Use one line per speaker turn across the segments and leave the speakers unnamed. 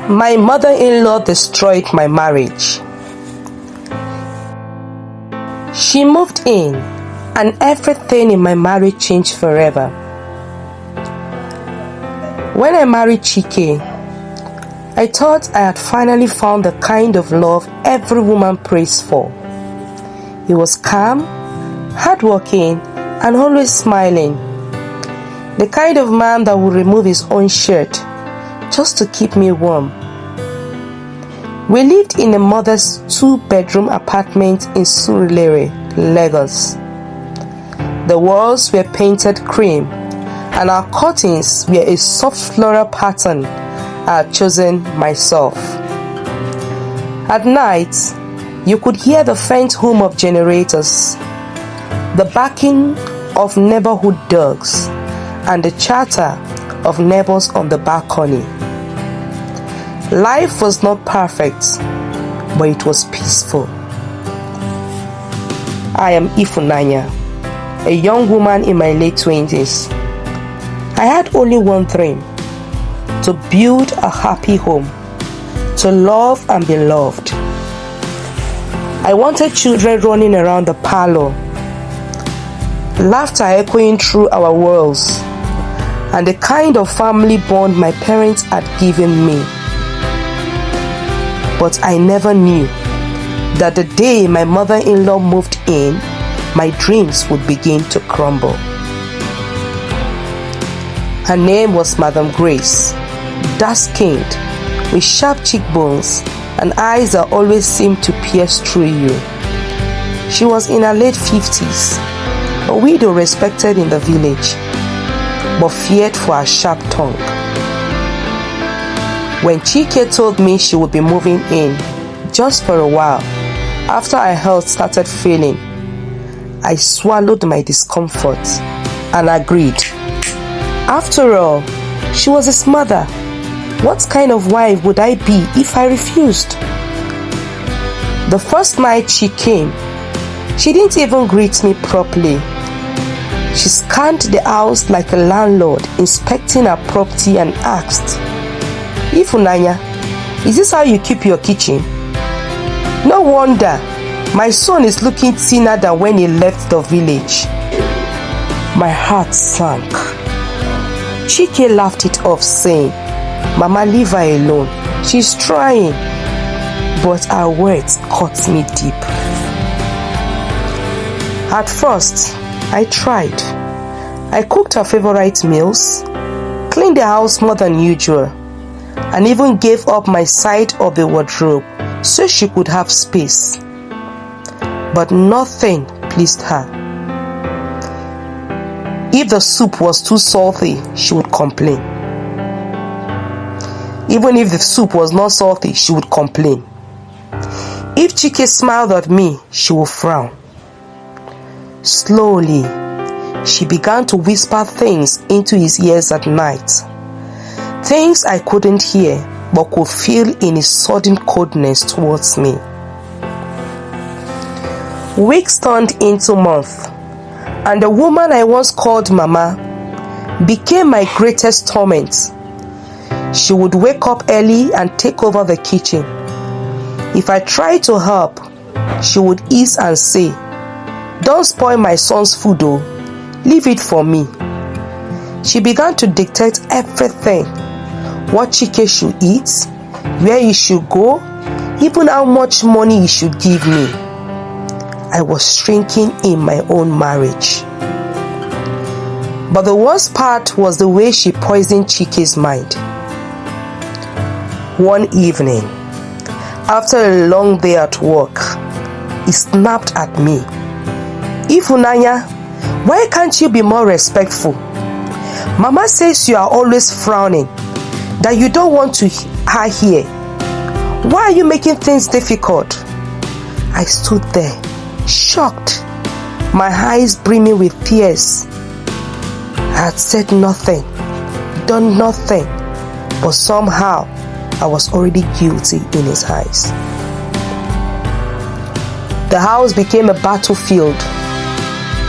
My mother-in-law destroyed my marriage. She moved in, and everything in my marriage changed forever. When I married Chike, I thought I had finally found the kind of love every woman prays for. He was calm, hardworking, and always smiling. The kind of man that would remove his own shirt just to keep me warm. We lived in a mother's 2-bedroom apartment in Surulere, Lagos. The walls were painted cream, and our curtains were a soft floral pattern I had chosen myself. At night, you could hear the faint hum of generators, the barking of neighborhood dogs, and the chatter of neighbors on the balcony. Life was not perfect, but it was peaceful. I am Ifunanya, a young woman in my late 20s. I had only one dream: to build a happy home, to love and be loved. I wanted children running around the parlor, laughter echoing through our walls, and the kind of family bond my parents had given me. But I never knew that the day my mother-in-law moved in, my dreams would begin to crumble. Her name was Madam Grace, dark-skinned, with sharp cheekbones and eyes that always seemed to pierce through you. She was in her late 50s, a widow respected in the village, but feared for her sharp tongue. When Chike told me she would be moving in just for a while after her health started failing, I swallowed my discomfort and agreed. After all, she was his mother. What kind of wife would I be if I refused? The first night she came, she didn't even greet me properly. She scanned the house like a landlord inspecting her property and asked, "Ifunanya, is this how you keep your kitchen? No wonder my son is looking thinner than when he left the village." My heart sank. Chike laughed it off, saying, "Mama, leave her alone. She's trying." But her words cut me deep. At first, I tried. I cooked her favorite meals, cleaned the house more than usual, and even gave up my side of the wardrobe so she could have space. But nothing pleased her. If the soup was too salty, she would complain. Even if the soup was not salty, she would complain. If Chike smiled at me, she would frown. Slowly, she began to whisper things into his ears at night. Things I couldn't hear, but could feel in his sudden coldness towards me. Weeks turned into months, and the woman I once called Mama became my greatest torment. She would wake up early and take over the kitchen. If I tried to help, she would ease and say, "Don't spoil my son's food though, leave it for me." She began to dictate everything: what Chike should eat, where he should go, even how much money he should give me. I was shrinking in my own marriage. But the worst part was the way she poisoned Chike's mind. One evening, after a long day at work, he snapped at me. "Ifunanya, why can't you be more respectful? Mama says you are always frowning, that you don't want her here. Why are you making things difficult?" I stood there, shocked, my eyes brimming with tears. I had said nothing, done nothing, but somehow I was already guilty in his eyes. The house became a battlefield.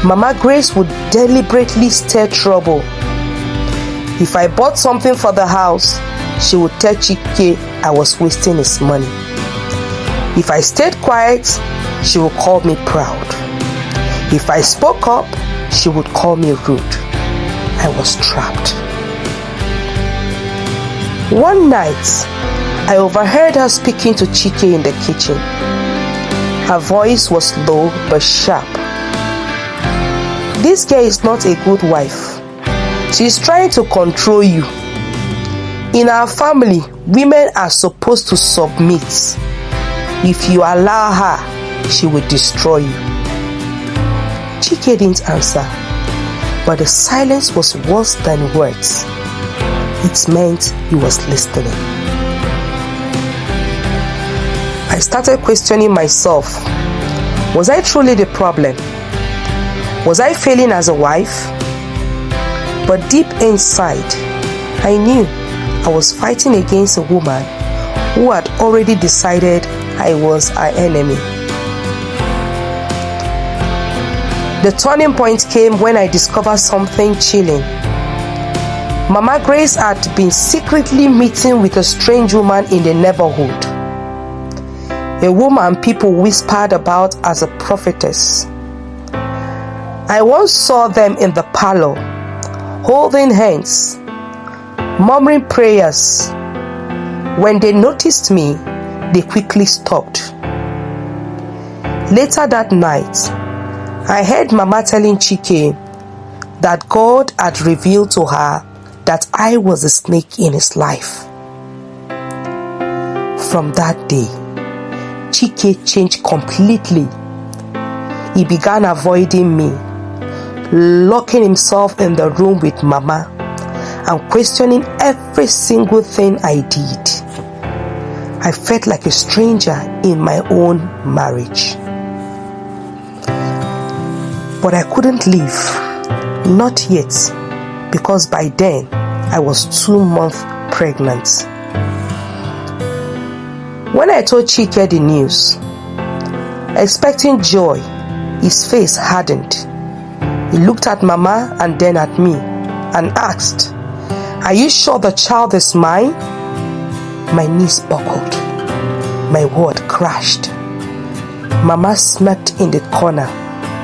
Mama Grace would deliberately stir trouble. If I bought something for the house, she would tell Chike I was wasting his money. If I stayed quiet, she would call me proud. If I spoke up, she would call me rude. I was trapped. One night, I overheard her speaking to Chike in the kitchen. Her voice was low but sharp. This girl is not a good wife. She is trying to control you. In our family, women are supposed to submit. If you allow her, she will destroy you. Chike didn't answer, but the silence was worse than words. It meant he was listening. I started questioning myself. Was I truly the problem? Was I failing as a wife? But deep inside, I knew I was fighting against a woman who had already decided I was her enemy. The turning point came when I discovered something chilling. Mama Grace had been secretly meeting with a strange woman in the neighborhood. A woman people whispered about as a prophetess. I once saw them in the parlor, holding hands, murmuring prayers. When they noticed me, they quickly stopped. Later that night, I heard Mama telling Chike that God had revealed to her that I was a snake in his life. From that day, Chike changed completely. He began avoiding me, locking himself in the room with Mama, and questioning every single thing I did. I felt like a stranger in my own marriage. But I couldn't leave, not yet, because by then I was 2 months pregnant. When I told Chike the news, expecting joy, his face hardened. He looked at Mama and then at me and asked, "Are you sure the child is mine?" My knees buckled. My world crashed. Mama smirked in the corner,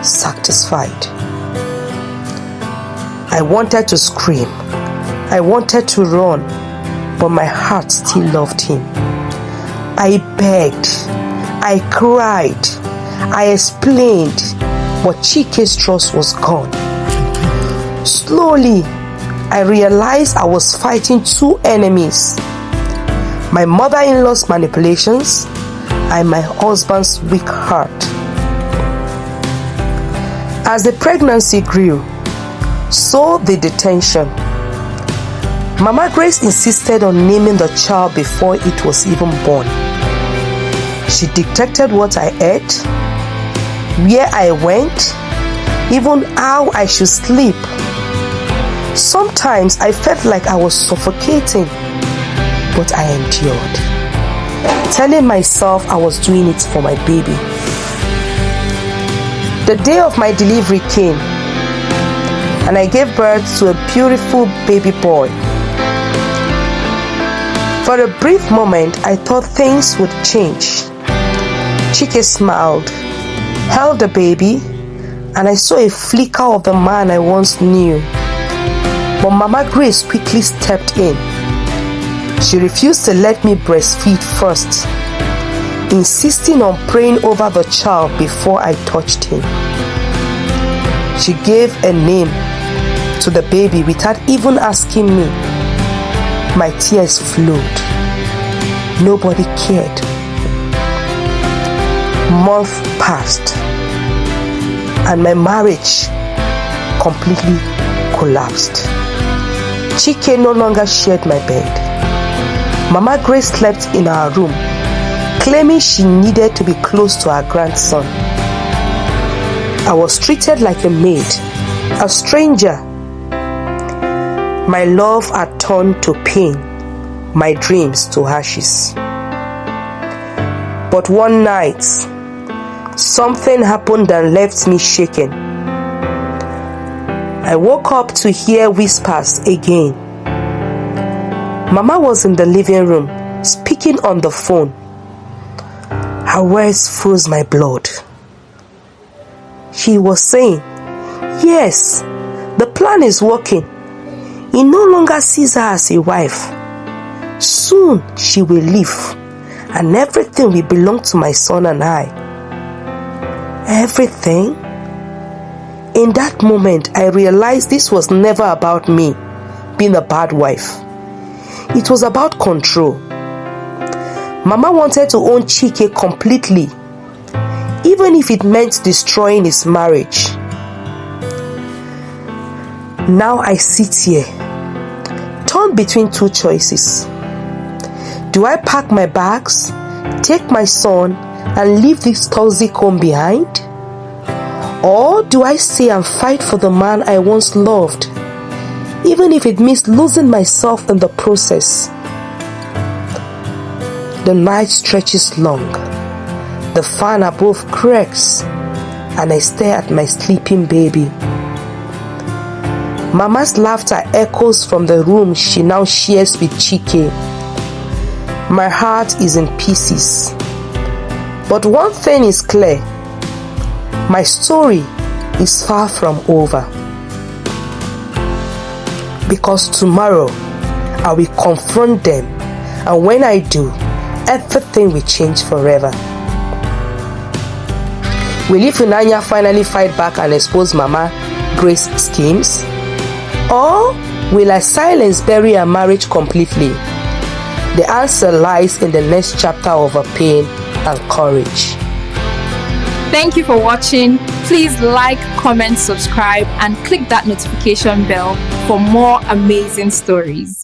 satisfied. I wanted to scream. I wanted to run, but my heart still loved him. I begged. I cried. I explained, but Chike's trust was gone. Slowly, I realized I was fighting two enemies: my mother-in-law's manipulations and my husband's weak heart. As the pregnancy grew, so did the tension. Mama Grace insisted on naming the child before it was even born. She dictated what I ate, where I went, even how I should sleep. Sometimes I felt like I was suffocating, but I endured, telling myself I was doing it for my baby. The day of my delivery came, and I gave birth to a beautiful baby boy. For a brief moment, I thought things would change. Chike smiled, held the baby, and I saw a flicker of the man I once knew. But Mama Grace quickly stepped in. She refused to let me breastfeed first, insisting on praying over the child before I touched him. She gave a name to the baby without even asking me. My tears flowed. Nobody cared. Months passed, and my marriage completely collapsed. Chike no longer shared my bed. Mama Grace slept in our room, claiming she needed to be close to her grandson. I was treated like a maid, a stranger. My love had turned to pain, my dreams to ashes. But one night, something happened that left me shaken. I woke up to hear whispers again. Mama was in the living room, speaking on the phone. Her words froze my blood. She was saying, yes, the plan is working. He no longer sees her as a wife. Soon she will leave, and everything will belong to my son and I. Everything? In that moment, I realized this was never about me being a bad wife. It was about control. Mama wanted to own Chike completely, even if it meant destroying his marriage. Now I sit here, torn between two choices. Do I pack my bags, take my son, and leave this toxic home behind? Or do I stay and fight for the man I once loved, even if it means losing myself in the process? The night stretches long, the fan above cracks, and I stare at my sleeping baby. Mama's laughter echoes from the room she now shares with Chike. My heart is in pieces. But one thing is clear. My story is far from over. Because tomorrow I will confront them, and when I do, everything will change forever. Will Ifunanya finally fight back and expose Mama Grace's schemes? Or will I silence, bury her marriage completely? The answer lies in the next chapter of her pain and courage.
Thank you for watching. Please like, comment, subscribe, and click that notification bell for more amazing stories.